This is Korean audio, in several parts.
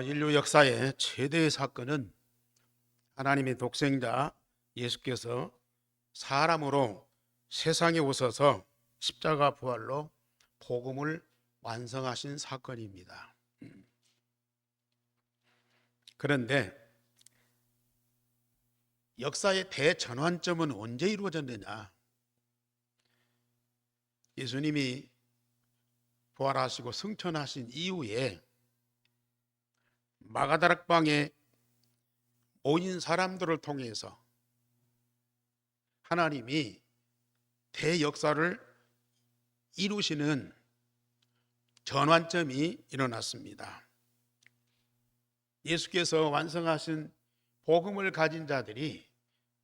인류 역사의 최대의 사건은 하나님의 독생자 예수께서 사람으로 세상에 오셔서 십자가 부활로 복음을 완성하신 사건입니다. 그런데 역사의 대전환점은 언제 이루어졌느냐? 예수님이 부활하시고 승천하신 이후에 마가다락방에 모인 사람들을 통해서 하나님이 대역사를 이루시는 전환점이 일어났습니다. 예수께서 완성하신 복음을 가진 자들이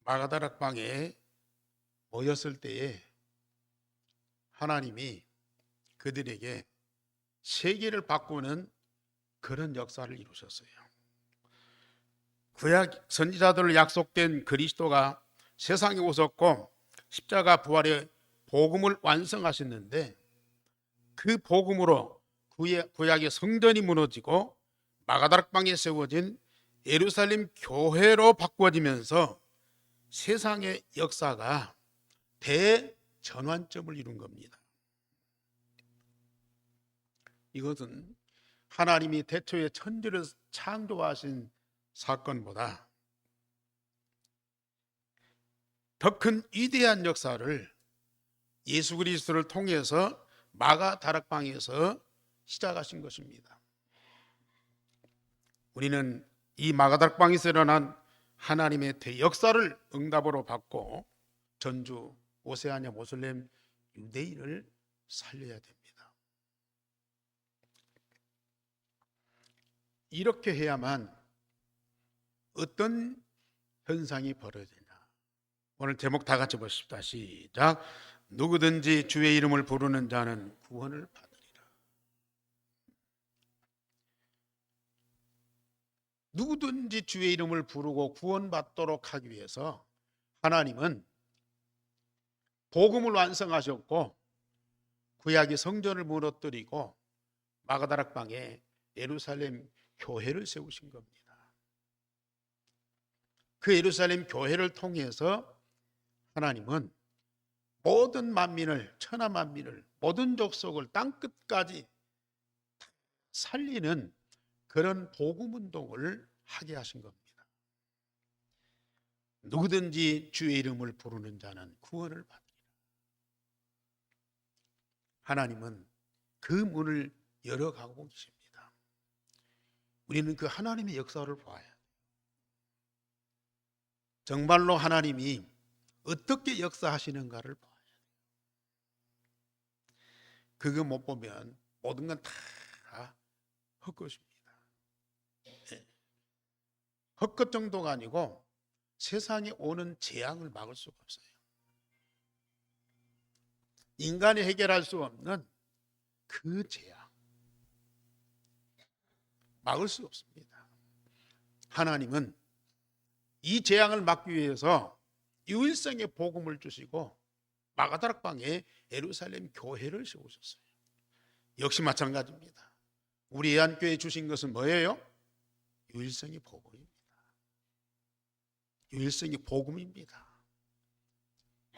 마가다락방에 모였을 때에 하나님이 그들에게 세계를 바꾸는 그런 역사를 이루셨어요. 구약 선지자들을 약속된 그리스도가 세상에 오셨고 십자가 부활의 복음을 완성하셨는데, 그 복음으로 구약의 성전이 무너지고 마가다락방에 세워진 예루살렘 교회로 바꿔지면서 세상의 역사가 대전환점을 이룬 겁니다. 이것은 하나님이 태초에 천지를 창조하신 사건보다 더 큰 위대한 역사를 예수 그리스도를 통해서 마가다락방에서 시작하신 것입니다. 우리는 이 마가다락방에서 일어난 하나님의 대역사를 응답으로 받고 전주, 오세아냐, 모슬렘, 유대인을 살려야 됩니다. 이렇게 해야만 어떤 현상이 벌어지냐? 오늘 제목 다 같이 보십시다. 시작. 누구든지 주의 이름을 부르는 자는 구원을 받으리라. 누구든지 주의 이름을 부르고 구원받도록 하기 위해서 하나님은 복음을 완성하셨고 구약의 성전을 무너뜨리고 마가다락방에 예루살렘 교회를 세우신 겁니다. 그 예루살렘 교회를 통해서 하나님은 모든 만민을, 천하 만민을, 모든 족속을 땅끝까지 살리는 그런 복음 운동을 하게 하신 겁니다. 누구든지 주의 이름을 부르는 자는 구원을 받으리라. 하나님은 그 문을 열어가고 계십니다. 우리는 그 하나님의 역사를 봐야 돼요. 정말로 하나님이 어떻게 역사하시는가를 봐야 돼요. 그거 못 보면 모든 건 다 헛것입니다. 헛것 정도가 아니고 세상에 오는 재앙을 막을 수가 없어요. 인간이 해결할 수 없는 그 재앙 막을 수 없습니다. 하나님은 이 재앙을 막기 위해서 유일성의 복음을 주시고 마가다락방에 예루살렘 교회를 세우셨어요. 역시 마찬가지입니다. 우리 애안교회에 주신 것은 뭐예요? 유일성의 복음입니다. 유일성의 복음입니다.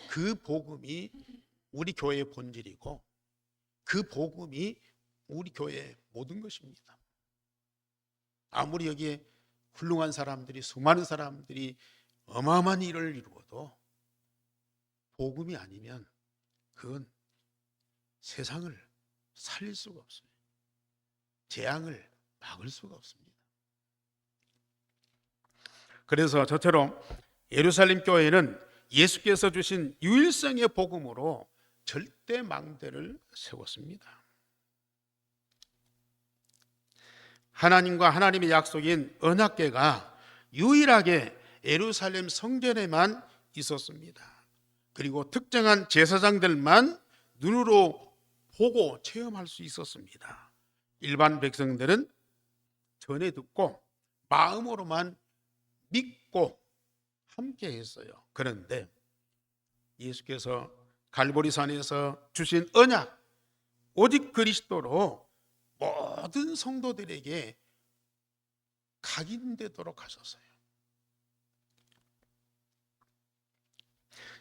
그 복음이 우리 교회의 본질이고 그 복음이 우리 교회의 모든 것입니다. 아무리 여기에 훌륭한 사람들이, 수많은 사람들이 어마어마한 일을 이루어도 복음이 아니면 그건 세상을 살릴 수가 없어요. 재앙을 막을 수가 없습니다. 그래서 저처럼 예루살렘 교회는 예수께서 주신 유일성의 복음으로 절대 망대를 세웠습니다. 하나님과 하나님의 약속인 언약궤가 유일하게 예루살렘 성전에만 있었습니다. 그리고 특정한 제사장들만 눈으로 보고 체험할 수 있었습니다. 일반 백성들은 전해 듣고 마음으로만 믿고 함께 했어요. 그런데 예수께서 갈보리산에서 주신 언약, 오직 그리스도로 모든 성도들에게 각인되도록 하셨어요.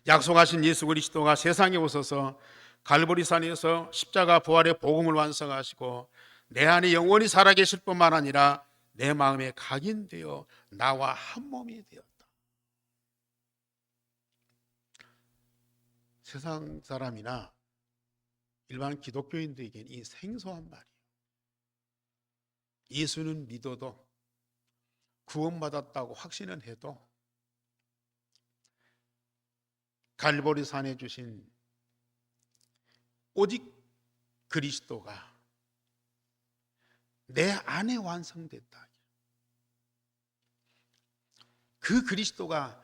약속하신 예수 그리스도가 세상에 오셔서 갈보리산에서 십자가 부활의 복음을 완성하시고 내 안에 영원히 살아계실 뿐만 아니라 내 마음에 각인되어 나와 한 몸이 되었다. 세상 사람이나 일반 기독교인들에게는 이 생소한 말이에요. 예수는 믿어도 구원받았다고 확신은 해도 갈보리산에 주신 오직 그리스도가 내 안에 완성됐다. 그 그리스도가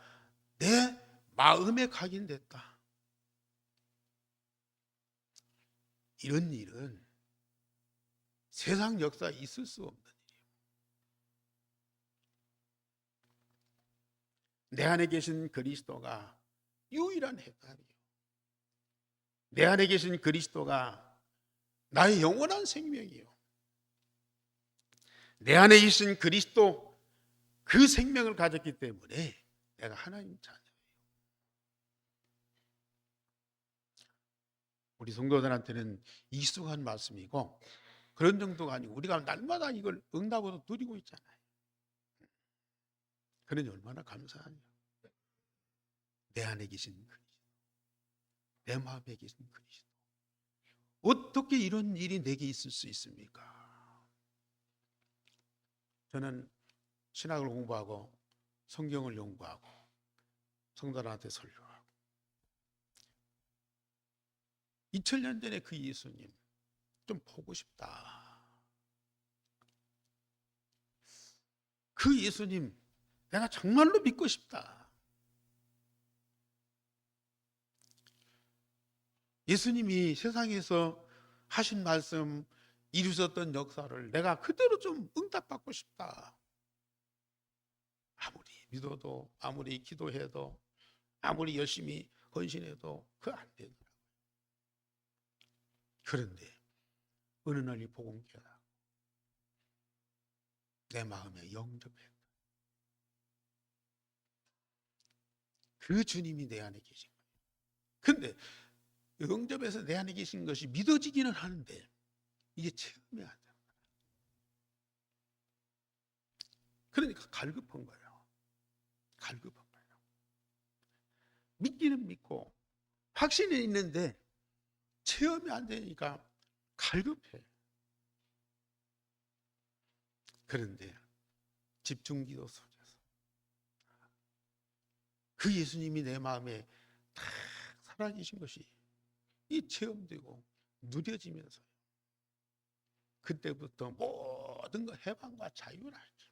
내 마음에 각인됐다. 이런 일은 세상 역사에 있을 수 없는 일이에요. 내 안에 계신 그리스도가 유일한 해답이에요. 내 안에 계신 그리스도가 나의 영원한 생명이에요. 내 안에 계신 그리스도, 그 생명을 가졌기 때문에 내가 하나님 자녀예요. 우리 성도들한테는 익숙한 말씀이고 그런 정도가 아니고 우리가 날마다 이걸 응답으로 누리고 있잖아요. 그러니 얼마나 감사하냐. 내 안에 계신 그리스도, 내 마음에 계신 그리스도. 어떻게 이런 일이 내게 있을 수 있습니까? 저는 신학을 공부하고 성경을 연구하고 성도들한테 설교하고 2000년 전에 그 예수님 좀 보고 싶다. 그 예수님 내가 정말로 믿고 싶다. 예수님이 세상에서 하신 말씀, 이루셨던 역사를 내가 그대로 좀 응답받고 싶다. 아무리 믿어도, 아무리 기도해도, 아무리 열심히 헌신해도 그거 안 되더라고요. 그런데 어느 날 이 복음 깨닫고 내 마음에 영접했다. 그 주님이 내 안에 계신 거예요. 근데 영접해서 내 안에 계신 것이 믿어지기는 하는데 이게 체험이 안 돼요. 그러니까 갈급한 거예요. 갈급한 거예요. 믿기는 믿고 확신이 있는데 체험이 안 되니까 갈급해. 그런데 집중기도 속에서 그 예수님이 내 마음에 딱 살아계신 것이 이 체험되고 누려지면서 그때부터 모든 거 해방과 자유를 알죠.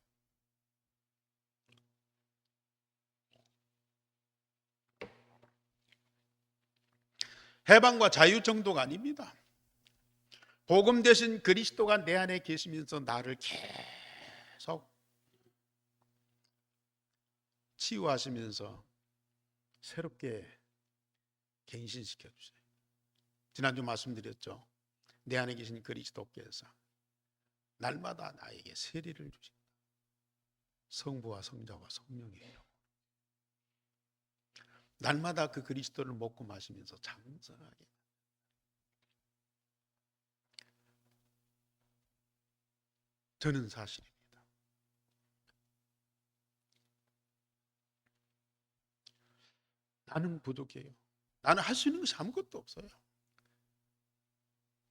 해방과 자유 정도가 아닙니다. 복음 되신 그리스도가 내 안에 계시면서 나를 계속 치유하시면서 새롭게 갱신시켜 주세요. 지난주 말씀드렸죠. 내 안에 계신 그리스도께서 날마다 나에게 세례를 주신다. 성부와 성자와 성령이에요. 날마다 그 그리스도를 먹고 마시면서 장성하게. 저는 사실입니다. 나는 부족해요. 나는 할 수 있는 것이 아무것도 없어요.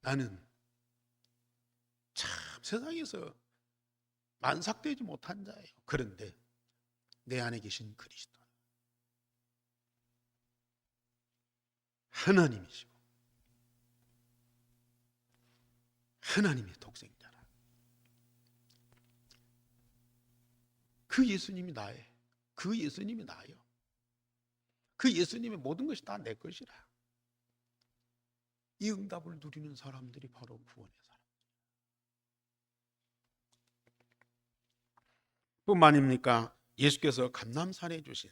나는 참 세상에서 만삭되지 못한 자예요. 그런데 내 안에 계신 그리스도 하나님이시고 하나님의 독생자라. 그 예수님이 나예요. 그 예수님이 나예요. 그 예수님의 모든 것이 다 내 것이라. 이 응답을 누리는 사람들이 바로 구원의 사람. 뿐만입니까? 예수께서 감람산에 주신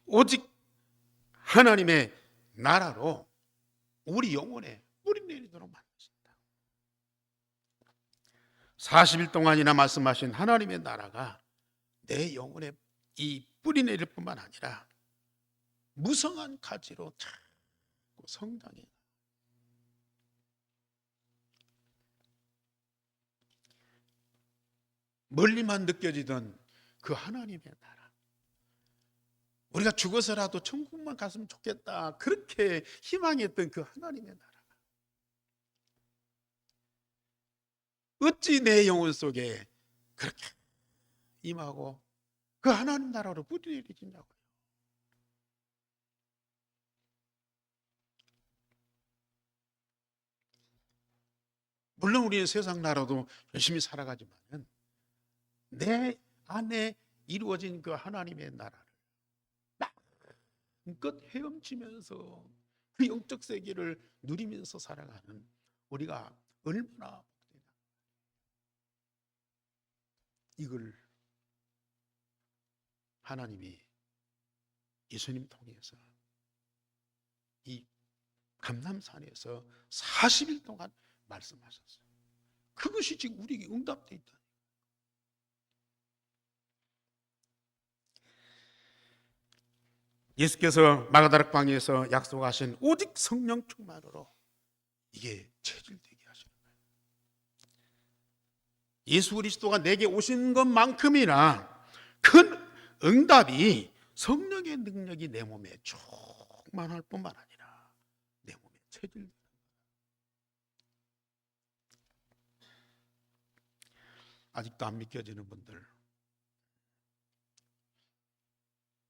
오직 하나님의 나라로 우리 영혼에 뿌리 내리도록 만드신다. 40일 동안이나 말씀하신 하나님의 나라가 내 영혼에 이 뿌리 내릴 뿐만 아니라 무성한 가지로 자꾸 성장해. 멀리만 느껴지던 그 하나님의 나라, 우리가 죽어서라도 천국만 갔으면 좋겠다 그렇게 희망했던 그 하나님의 나라, 어찌 내 영혼 속에 그렇게 임하고 그 하나님 나라로 뿌리 내리냐고요. 물론 우리는 세상 나라도 열심히 살아가지만 내 안에 이루어진 그 하나님의 나라를 마음껏 헤엄치면서 그 영적 세계를 누리면서 살아가는 우리가 얼마나 복되냐. 이걸 하나님이 예수님 통해서 이 감람산에서 40일 동안 말씀하셨어요. 그것이 지금 우리에게 응답되어 있다. 예수께서 마가다락방에서 약속하신 오직 성령 충만으로 이게 체질되게 하시는 거예요. 예수 그리스도가 내게 오신 것만큼이나 큰 응답이 성령의 능력이 내 몸에 충만할 뿐만 아니라 내 몸에 체질되는 거예요. 아직도 안 믿겨지는 분들,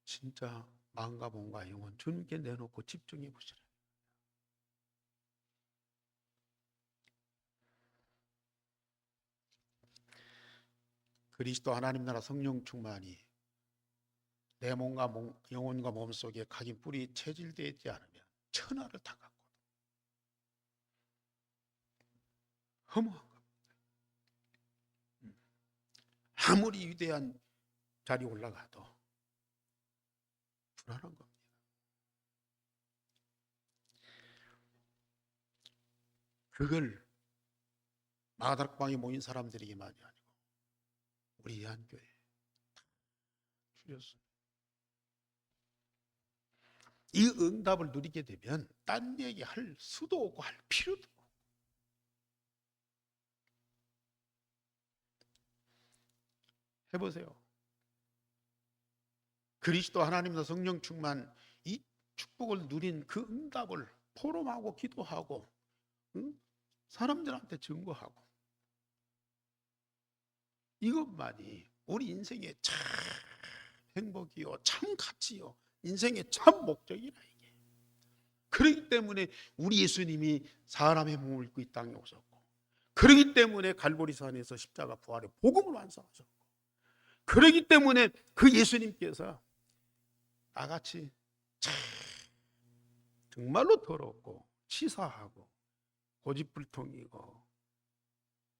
진짜 마음과 몸과 영혼 주님께 내놓고 집중해 보시라. 그리스도 하나님 나라 성령 충만이 내 몸과 영혼과 몸 속에 각인 뿌리 체질되지 않으면 천하를 다 갖고 허무한 겁니다. 아무리 위대한 자리 올라가도 불안한 겁니다. 그걸 마가다락방에 모인 사람들에게만이 아니고 우리 한교회 주셨습니다. 이 응답을 누리게 되면 딴 얘기 할 수도 없고 할 필요도 없고, 해보세요. 그리스도 하나님과 성령 충만 이 축복을 누린 그 응답을 포럼하고 기도하고 사람들한테 증거하고, 이것만이 우리 인생의 참 행복이요 참 가치요 인생의 참 목적이라. 이게 그렇기 때문에 우리 예수님이 사람의 몸을 입고 이 땅에 오셨고, 그렇기 때문에 갈보리산에서 십자가 부활의 복음을 완성하셨고, 그렇기 때문에 그 예수님께서 나같이 정말로 더럽고 치사하고 고집불통이고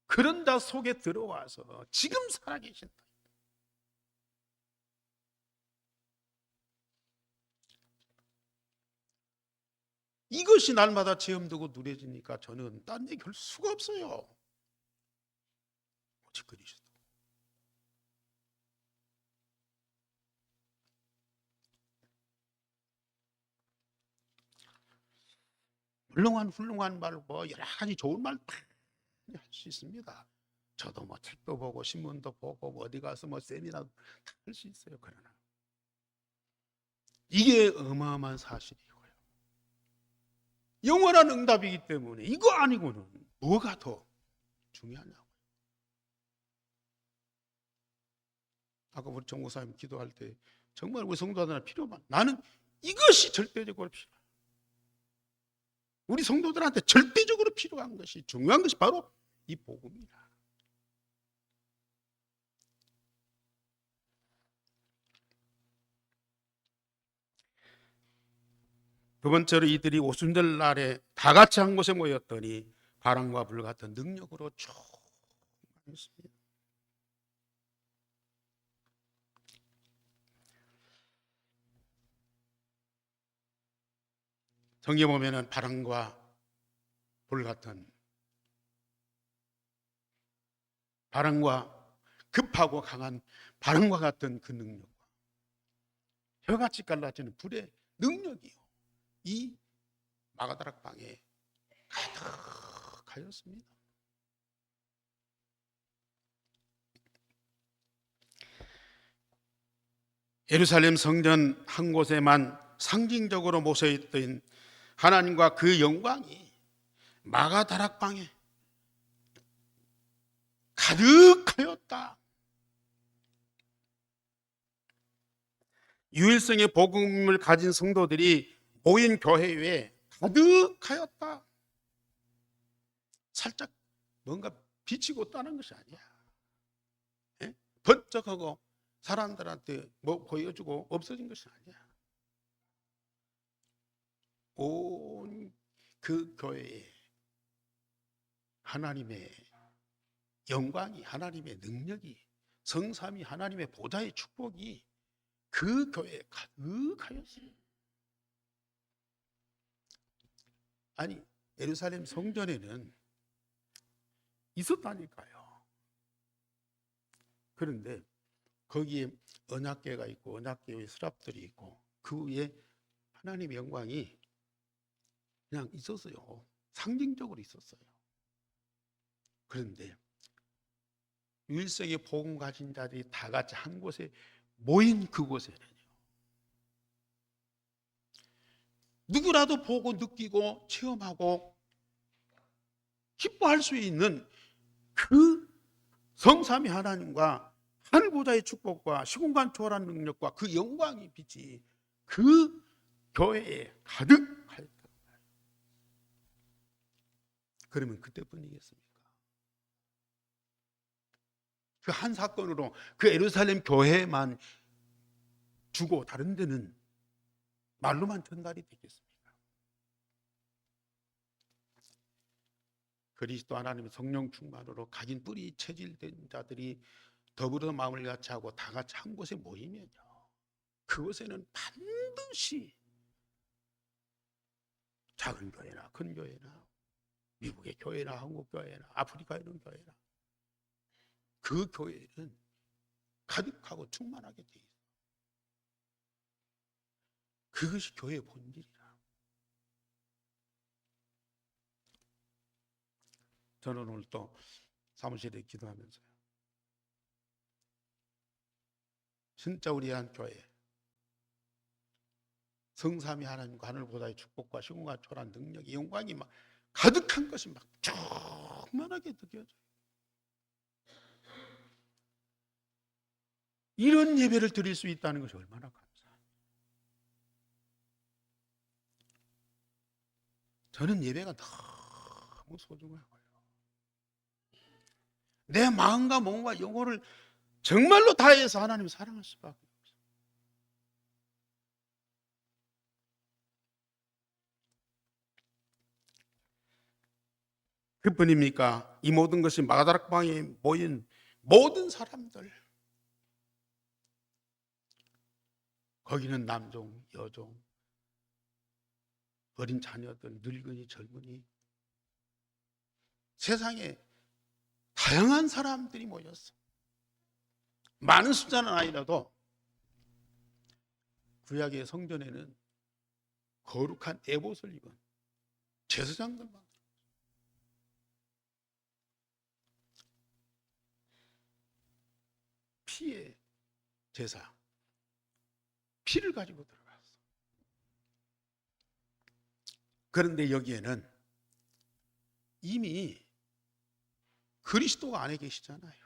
그런 자 속에 들어와서 지금 살아계신다. 이것이 날마다 체험되고 누려지니까 저는 딴 얘기 할 수가 없어요. 오직 그리스도. 훌륭한 말, 뭐 여러 가지 좋은 말 할 수 있습니다. 저도 뭐 책도 보고 신문도 보고 뭐 어디 가서 뭐 세미나도 할 수 있어요. 그러나 이게 어마어마한 사실이고요. 영원한 응답이기 때문에 이거 아니고는 뭐가 더 중요하냐고. 아까 우리 정 목사님 기도할 때 정말 우리 성도들한테 필요한, 나는 이것이 절대적으로 필요해. 우리 성도들한테 절대적으로 필요한 것이, 중요한 것이 바로 이 복음이라. 두 번째로 이들이 오순절 날에 다 같이 한 곳에 모였더니 바람과 불 같은 능력으로 충만했습니다. 성경에 보면은 바람과 불 같은 바람과 급하고 강한 바람과 같은 그 능력과 혀같이 갈라지는 불의 능력이요, 이 마가다락방에 가득하였습니다. 예루살렘 성전 한 곳에만 상징적으로 모셔있던 하나님과 그 영광이 마가다락방에 가득하였다. 유일성의 복음을 가진 성도들이 모인 교회에 가득하였다. 살짝 뭔가 비치고 떠난 것이 아니야. 예? 번쩍하고 사람들한테 뭐 보여주고 없어진 것이 아니야. 온 그 교회에 하나님의 영광이, 하나님의 능력이, 성삼위 하나님의 보좌의 축복이 그 교회에 가득하였어요. 아니, 예루살렘 성전에는 있었다니까요. 그런데 거기에 언약궤가 있고 언약궤의 서랍들이 있고 그 위에 하나님의 영광이 그냥 있었어요. 상징적으로 있었어요. 그런데 유일성의 복음 가진 자들이 다 같이 한 곳에 모인 그곳에는요, 누구라도 보고 느끼고 체험하고 기뻐할 수 있는 그 성삼위 하나님과 하늘보좌의 축복과 시공간 초월한 능력과 그 영광의 빛이 그 교회에 가득하였다. 그러면 그때뿐이겠습니까? 그 한 사건으로 그 예루살렘 교회만 주고 다른 데는 말로만 전달이 되겠습니까? 그리스도 하나님의 성령 충만으로 각인 뿌리 체질된 자들이 더불어 마음을 같이 하고 다 같이 한 곳에 모이면요, 그곳에는 반드시 작은 교회나 큰 교회나 미국의 교회나 한국 교회나 아프리카에 있는 교회나 그 교회는 가득하고 충만하게 돼 있어요. 그것이 교회의 본질이라. 저는 오늘 또 사무실에 기도하면서요, 진짜 우리 한 교회 성삼위 하나님과 하늘보다의 축복과 시공간 초월한 능력이, 영광이 막 가득한 것이 막 충만하게 느껴져요. 이런 예배를 드릴 수 있다는 것이 얼마나 감사해요. 저는 예배가 너무 소중하고요, 내 마음과 몸과 영혼을 정말로 다해서 하나님을 사랑할 수밖에 없어요. 그뿐입니까? 이 모든 것이 마가다락방에 모인 모든 사람들, 거기는 남종, 여종, 어린 자녀들, 늙은이, 젊은이, 세상에 다양한 사람들이 모였어. 많은 숫자는 아니라도 구약의 성전에는 거룩한 에봇을 입은 제사장들만, 피의 제사, 피를 가지고 들어갔어. 그런데 여기에는 이미 그리스도가 안에 계시잖아요.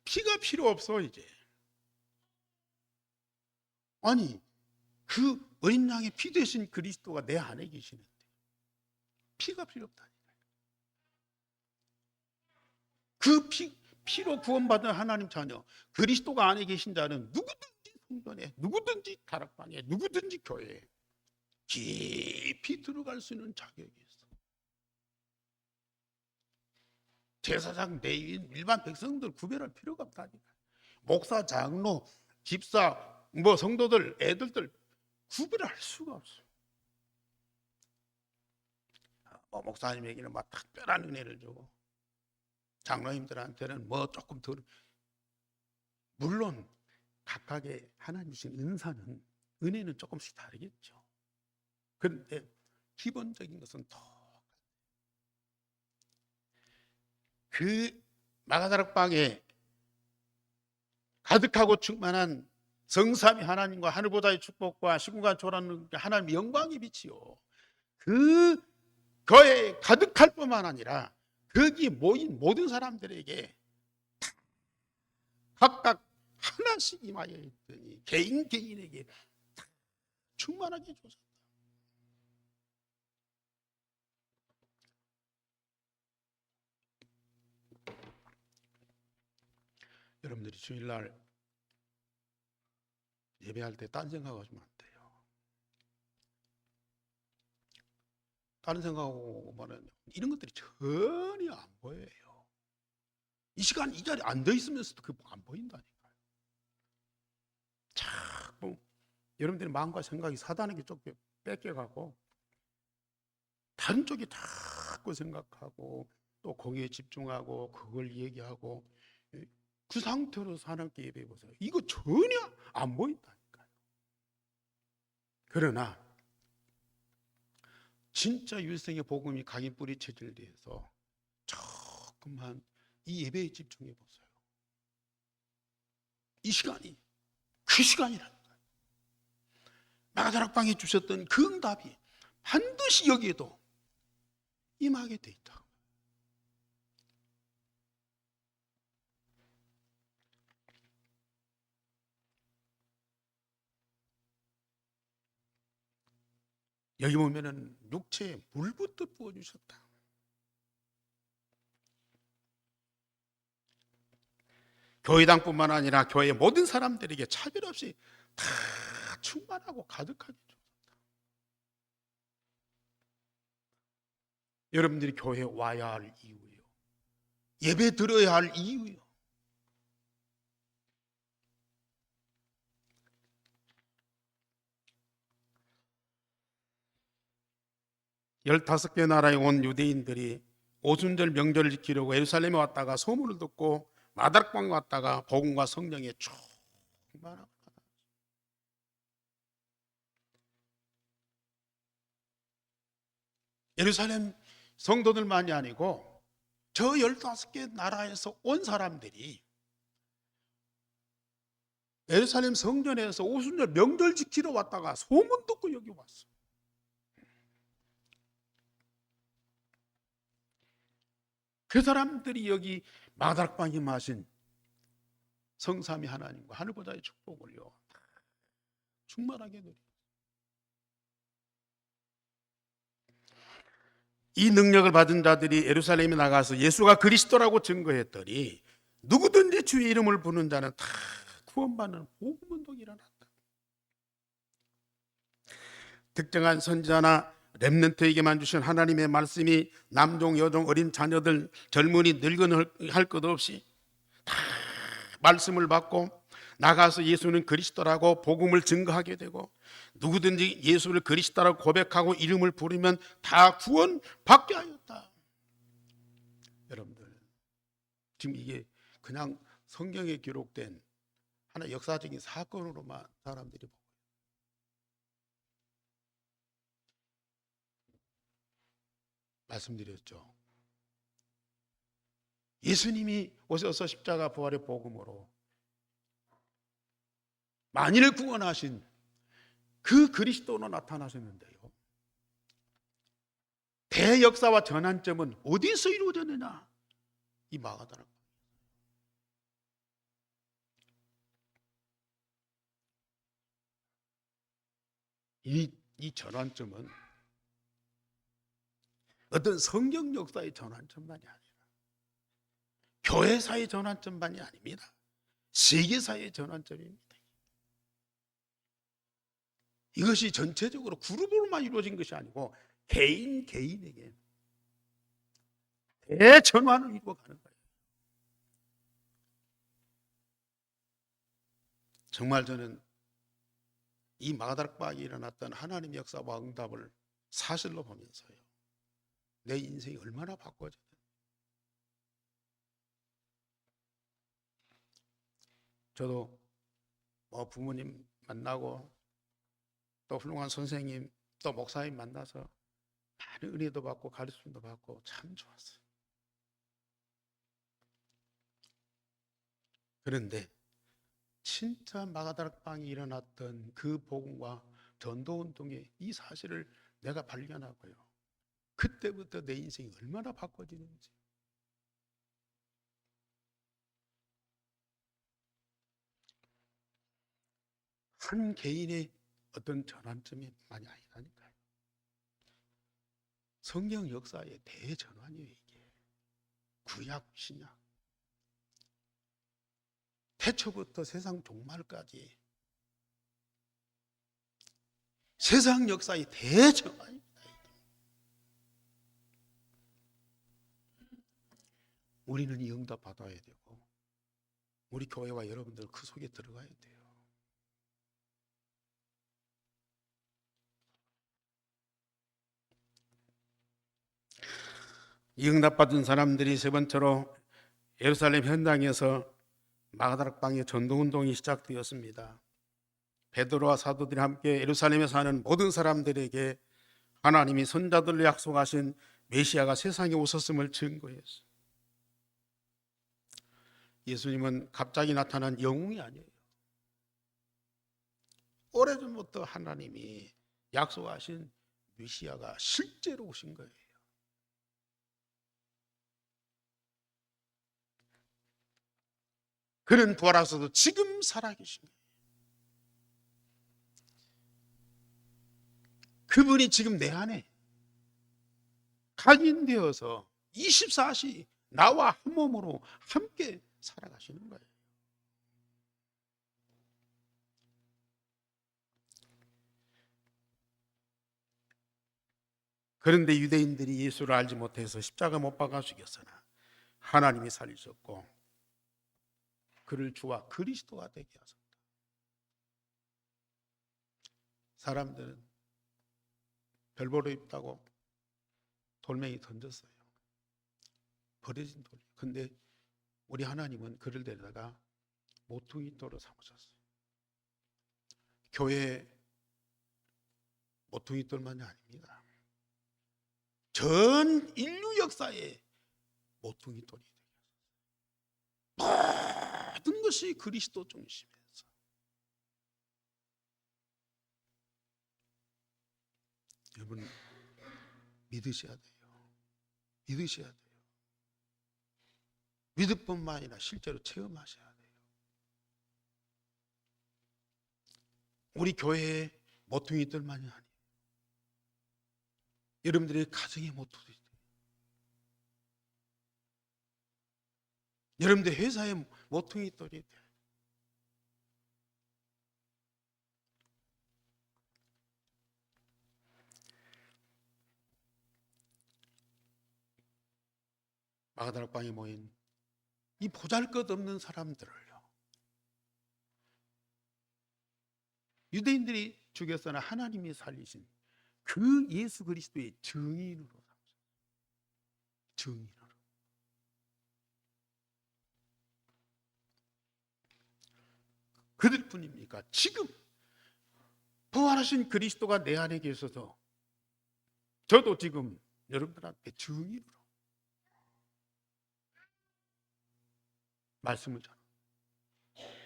피가 필요 없어 이제. 아니, 그 어린 양의 피 대신 그리스도가 내 안에 계시는데 피가 필요 없다니까요. 그 피로 구원받은 하나님 자녀 그리스도가 안에 계신 자는 누구든지 성전에, 누구든지 다락방에, 누구든지 교회에 깊이 들어갈 수 있는 자격이 있어. 제사장, 레위인, 일반 백성들 구별할 필요가 없다니까. 목사, 장로, 집사, 뭐 성도들, 애들들 구별할 수가 없어. 목사님에게는 막 특별한 은혜를 주고 장로님들한테는 뭐 조금 더, 물론 각각의 하나님 주신 은혜는 조금씩 다르겠죠. 그런데 기본적인 것은 그 마가다락방에 가득하고 충만한 성삼위 하나님과 하늘보다의 축복과 시공간 초라는 하나님의 영광의 빛이요, 그 거에 가득할 뿐만 아니라 거기 모인 모든 사람들에게 각각 하나씩 임하여 있더니 개인 개인에게 충만하게 주셨다. 여러분들이 주일날 예배할 때 딴 생각하시면 안 돼요. 다른 생각하고 말하면 이런 것들이 전혀 안 보여요. 이 시간 이 자리에 앉아 있으면서도 그게 안 보인다니까요. 자꾸 여러분들의 마음과 생각이 사단에게 쫓겨 뺏겨가고 다른 쪽에 자꾸 생각하고 또 거기에 집중하고 그걸 얘기하고, 그 상태로 하나님께 예배해 보세요. 이거 전혀 안 보인다니까요. 그러나 진짜 일생의 복음이 각인 뿌리쳐질 때에서 조금만 이 예배에 집중해 보세요. 이 시간이 그 시간이라니까요. 마가다락방에 주셨던 그 응답이 반드시 여기에도 임하게 돼 있다. 여기 보면은 육체에 물부터 부어주셨다. 교회당뿐만 아니라 교회 모든 사람들에게 차별 없이 다 충만하고 가득하게 주셨다. 여러분들이 교회에 와야 할 이유예요. 예배 드려야 할 이유예요. 열다섯 개 나라에 온 유대인들이 오순절 명절을 지키려고 예루살렘에 왔다가 소문을 듣고 마다락방에 왔다가 복음과 성령에 충만하고, 예루살렘 성도들만이 아니고 저 15개 나라에서 온 사람들이 예루살렘 성전에서 오순절 명절 지키러 왔다가 소문 듣고 여기 왔어. 그 사람들이 여기 마다락방에 마신 성삼위 하나님과 하늘보다의 축복을요 충만하게 누리. 이 능력을 받은 자들이 예루살렘에 나가서 예수가 그리스도라고 증거했더니 누구든지 주의 이름을 부르는 자는 다 구원받는 복음 운동이 일어났다. 특정한 선지자나 렘넌트에게만 주신 하나님의 말씀이 남종, 여종, 어린 자녀들, 젊은이, 늙은 할 것 없이 다 말씀을 받고 나가서 예수는 그리스도라고 복음을 증거하게 되고, 누구든지 예수를 그리스도라고 고백하고 이름을 부르면 다 구원받게 하였다. 여러분들, 지금 이게 그냥 성경에 기록된 하나의 역사적인 사건으로만 사람들이 보고, 말씀드렸죠. 예수님이 오셔서 십자가 부활의 복음으로 만인을 구원하신 그 그리스도로 나타나셨는데요, 대역사와 전환점은 어디서 이루어졌느냐? 이 마가다락. 이 전환점은 어떤 성경 역사의 전환점만이 아니라 교회사의 전환점만이 아닙니다. 세계사의 전환점입니다. 이것이 전체적으로 그룹으로만 이루어진 것이 아니고 개인에게 대전환을 이루어가는 거예요. 정말 저는 이 마가다락방에 일어났던 하나님의 역사와 응답을 사실로 보면서요, 내 인생이 얼마나 바꿔졌는지, 저도 뭐 부모님 만나고 또 훌륭한 선생님 또 목사님 만나서 많은 은혜도 받고 가르침도 받고 참 좋았어요. 그런데 진짜 마가다락방이 일어났던 그 복음과 전도운동의 이 사실을 내가 발견하고요, 그때부터 내 인생이 얼마나 바꿔지는지. 한 개인의 어떤 전환점이 많이 아니라니까요. 성경 역사의 대전환이에요. 이게 구약 신약 태초부터 세상 종말까지 세상 역사의 대전환입니다. 우리는 이 응답 받아야 되고 우리 교회와 여러분들 그 속에 들어가야 돼요. 이 응답 받은 사람들이 세 번째로 예루살렘 현장에서 마가다락방의 전도운동이 시작되었습니다. 베드로와 사도들이 함께 예루살렘에 사는 모든 사람들에게 하나님이 선자들로 약속하신 메시아가 세상에 오셨음을 증거했어요. 예수님은 갑자기 나타난 영웅이 아니에요. 오래전부터 하나님이 약속하신 메시아가 실제로 오신 거예요. 그는 부활하셔도 지금 살아계신 거예요. 그분이 지금 내 안에 각인되어서 24시 나와 한 몸으로 함께 살아가시는 거예요. 그런데 유대인들이 예수를 알지 못해서 십자가 못 박아 죽였으나 하나님이 살리셨고 그를 주와 그리스도가 되게 하셨다. 사람들은 별보로 입다고 돌멩이 던졌어요. 버려진 돌. 근데 우리 하나님은 그를 데려다가 모퉁이 돌로 삼으셨어요. 교회 모퉁이 돌만이 아닙니다. 전 인류 역사에 모퉁이 돌이 되게 모든 것이 그리스도 중심에서 여러분 믿으셔야 돼요. 믿으셔야 돼요. 믿을 뿐만 아니라 실제로 체험하셔야 돼요. 우리 교회의 모퉁이들만이 아니에요. 여러분들의 가정의 모퉁이들, 여러분들 회사의 모퉁이돌이 돼요. 마가다락방에 모인 이 보잘것없는 사람들을요, 유대인들이 죽였으나 하나님이 살리신 그 예수 그리스도의 증인으로 삼으셨어요. 증인으로. 그들 뿐입니까? 지금 부활하신 그리스도가 내 안에 계셔서 저도 지금 여러분들한테 증인으로 말씀을 전합니다.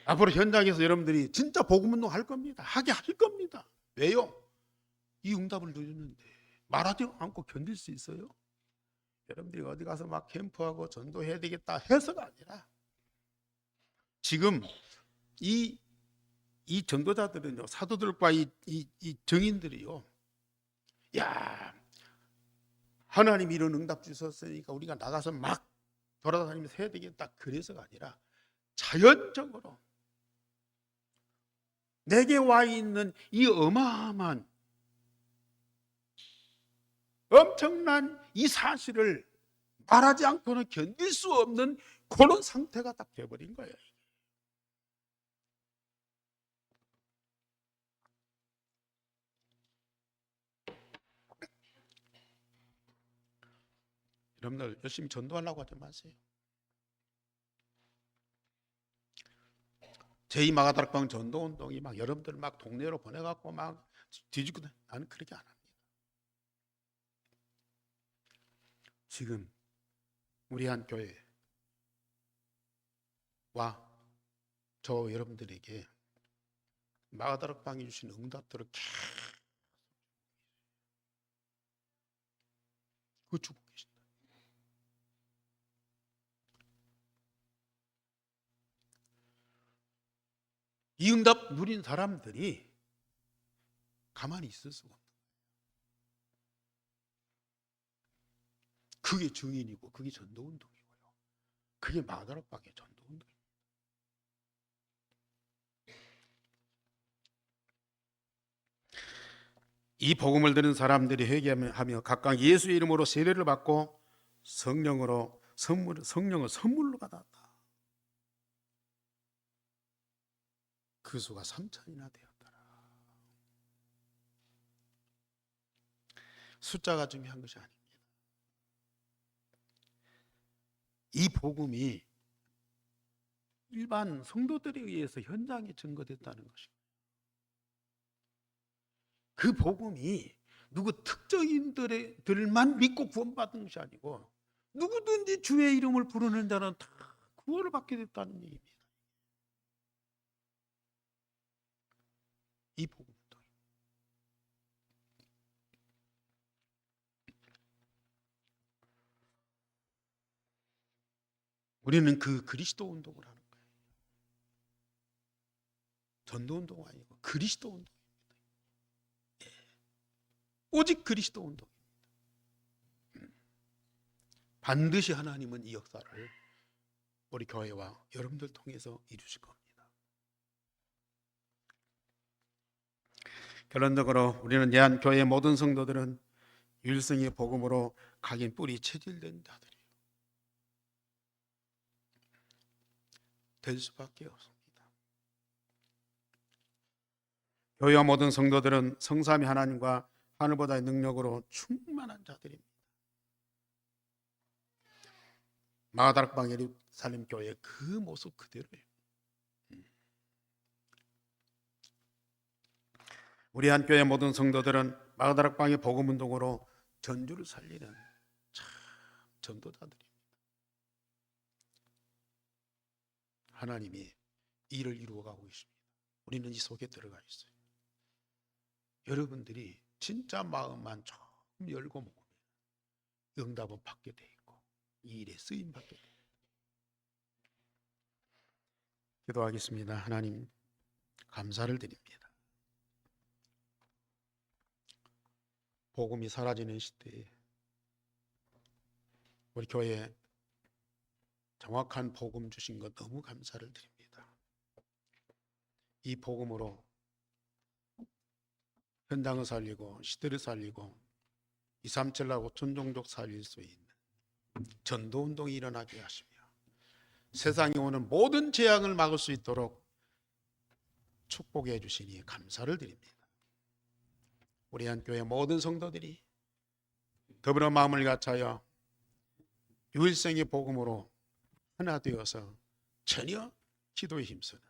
앞으로 현장에서 여러분들이 진짜 복음운동 할 겁니다. 하게 할 겁니다. 왜요? 이 응답을 누리는데 말하지 않고 견딜 수 있어요? 여러분들이 어디 가서 막 캠프하고 전도해야 되겠다 해서가 아니라 지금 이 전도자들은요, 사도들과 이 정인들이요, 야, 하나님이 이런 응답 주셨으니까 우리가 나가서 막 돌아다니면서 해야 되겠다 그래서가 아니라 자연적으로 내게 와 있는 이 어마어마한 엄청난 이 사실을 말하지 않고는 견딜 수 없는 그런 상태가 딱 돼버린 거예요. 여러분들 열심히 전도하려고 하지 마세요. 제2 마가다락방 전도운동이 막 여러분들 막 동네로 보내갖고 막 뒤집고, 나는 그렇게 안 합니다. 지금 우리 한 교회와 저 여러분들에게 마가다락방이 주신 응답들을 계속 주고 계신다. 이 응답 누린 사람들이 가만히 있을 수가 없다. 그게 증인이고 그게 전도운동이고요. 그게 마가다락방의 전도운동입니다. 이 복음을 들은 사람들이 회개하며 각각 예수의 이름으로 세례를 받고 성령을 선물로 받았다. 그 수가 3,000이나 되었더라. 숫자가 중요한 것이 아닙니다. 이 복음이 일반 성도들에 의해서 현장에 증거됐다는 것입니다. 그 복음이 누구 특정인들만 믿고 구원받은 것이 아니고 누구든지 주의 이름을 부르는 자는 다 구원을 받게 됐다는 얘기입니다. 이 복음. 우리는 그 그리스도 운동을 하는 거예요. 전도 운동 아니고 그리스도 운동입니다. 오직 그리스도 운동입니다. 반드시 하나님은 이 역사를 우리 교회와 여러분들 통해서 이루실 겁니다. 결론적으로 우리는 예한교회의 모든 성도들은 유일성의 복음으로 각인 뿌리 체질된 자들이에요. 될 수밖에 없습니다. 교회와 모든 성도들은 성삼위 하나님과 하늘보다의 능력으로 충만한 자들입니다. 마가다락방 예루살렘 교회의 그 모습 그대로예요. 우리 한 교회 모든 성도들은 마가다락방의 복음 운동으로 전주를 살리는 참 전도자들입니다. 하나님이 일을 이루어가고 있습니다. 우리는 이 속에 들어가 있어요. 여러분들이 진짜 마음만 좀 열고 먹으면 응답은 받게 돼 있고 이 일에 쓰임 받게 돼 있고. 기도하겠습니다. 하나님 감사를 드립니다. 복음이 사라지는 시대에 우리 교회에 정확한 복음 주신 것 너무 감사를 드립니다. 이 복음으로 현장을 살리고 시대를 살리고 237하고 전종족 살릴 수 있는 전도운동이 일어나게 하시며 세상에 오는 모든 재앙을 막을 수 있도록 축복해 주시니 감사를 드립니다. 우리 한 교회 모든 성도들이 더불어 마음을 같이하여 유일성의 복음으로 하나 되어서 전혀 기도에 힘쓰는,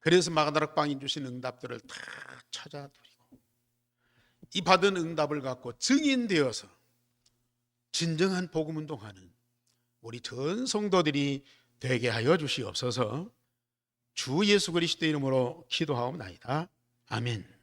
그래서 마가다락방이 주신 응답들을 다 찾아드리고 이 받은 응답을 갖고 증인되어서 진정한 복음 운동하는 우리 전 성도들이 되게 하여 주시옵소서. 주 예수 그리스도 이름으로 기도하옵나이다. 아멘.